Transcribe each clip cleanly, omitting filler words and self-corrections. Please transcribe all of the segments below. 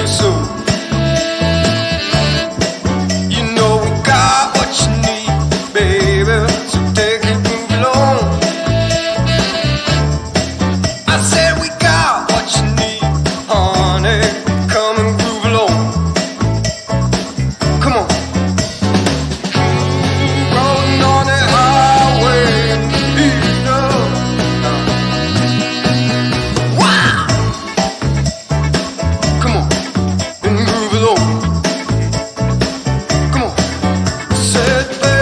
So you know we got what you need, baby. So take it, move along. I said we got what you need, honey. Come and groove along. Come on. Rolling on the highway, beat up. Wow. Come on and groove along. Come on. Said, baby.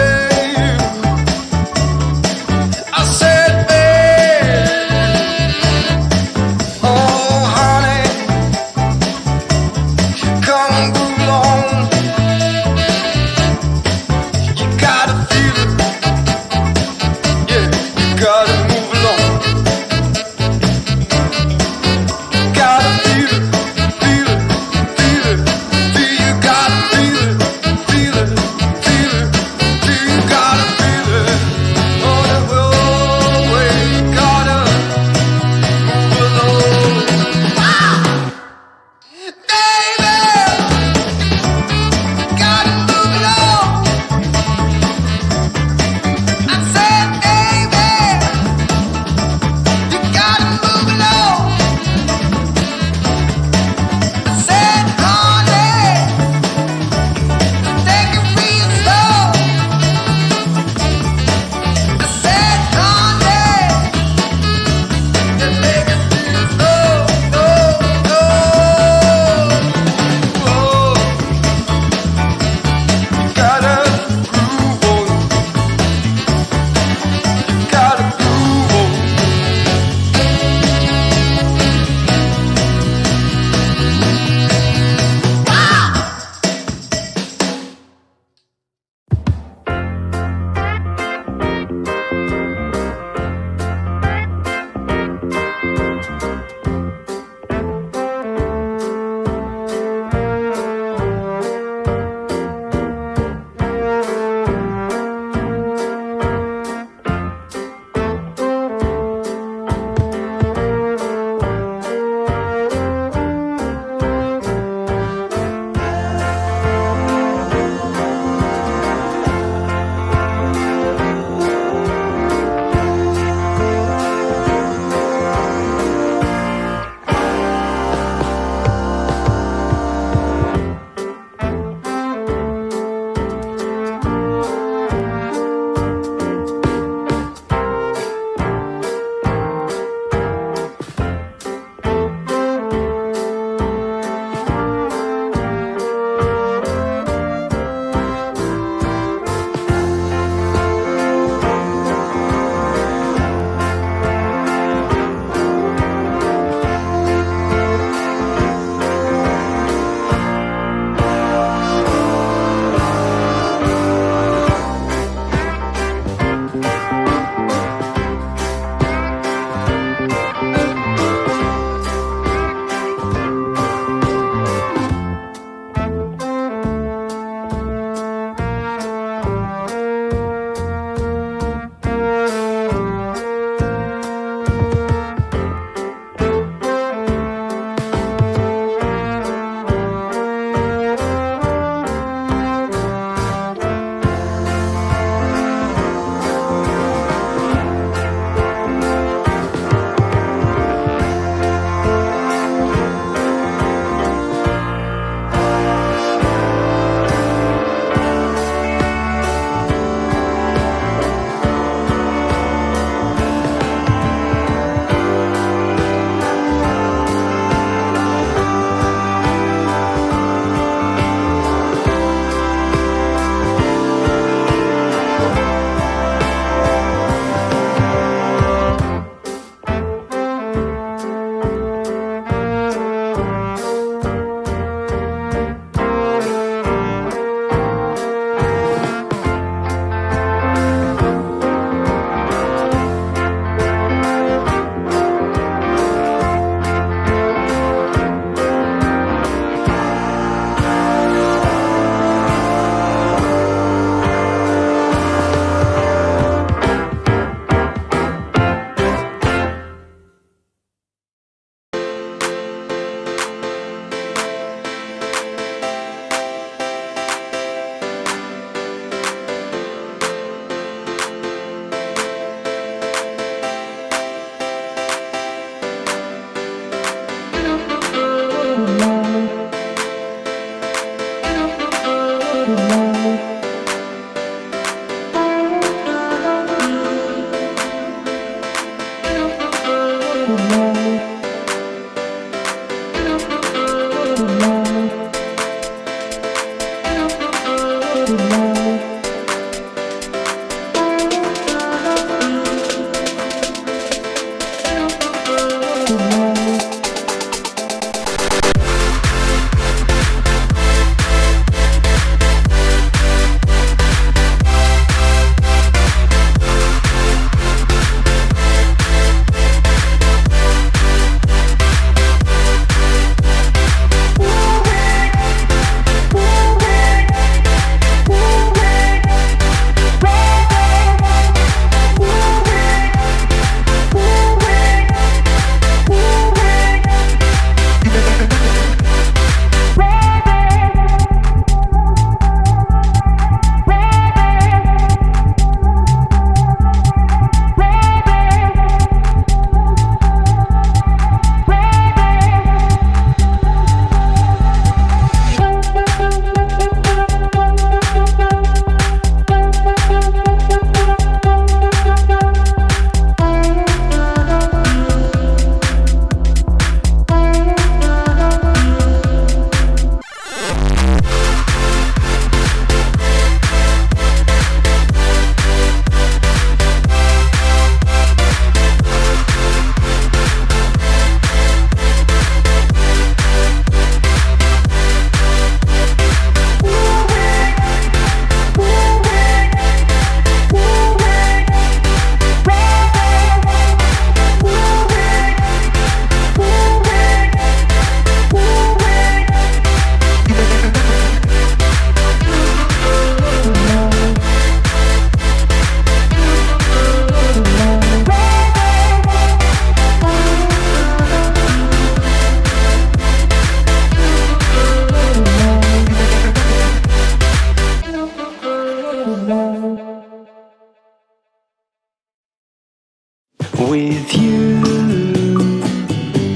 with you.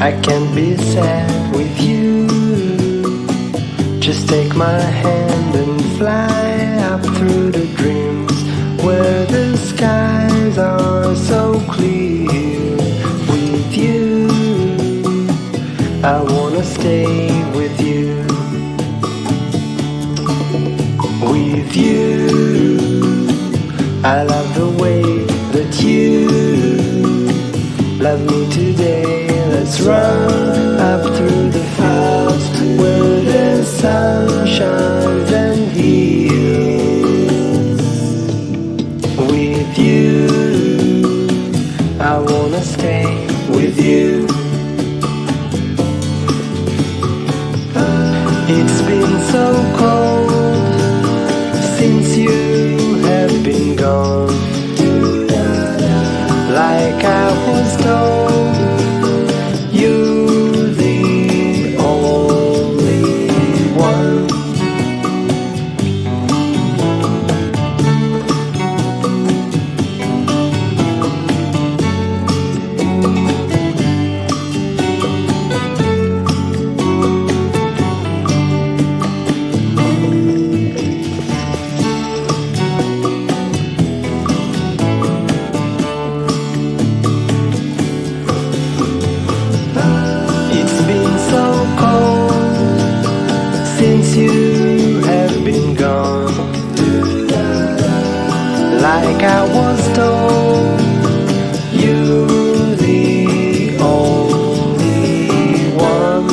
I can't be sad with you. Just take my hand and fly up through the dreams where the skies are so clear. With you, I wanna stay with you. With you, I love the way that you love me today. Let's run up through the fields where the sun shines and heals. With you, I wanna stay with you. It's been so cold since you have been gone. Like I was told, you're the only one. Since you have been gone, like I was told, you're the only one.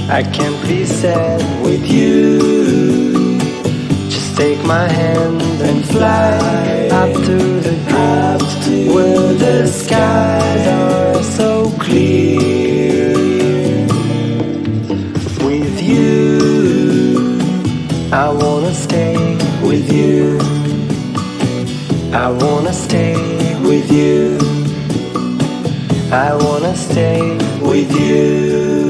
I can't be sad with you. Just take my hand and fly up to the clouds where the skies are so clear. With you, I wanna stay with you. I wanna stay with you. I wanna stay with you.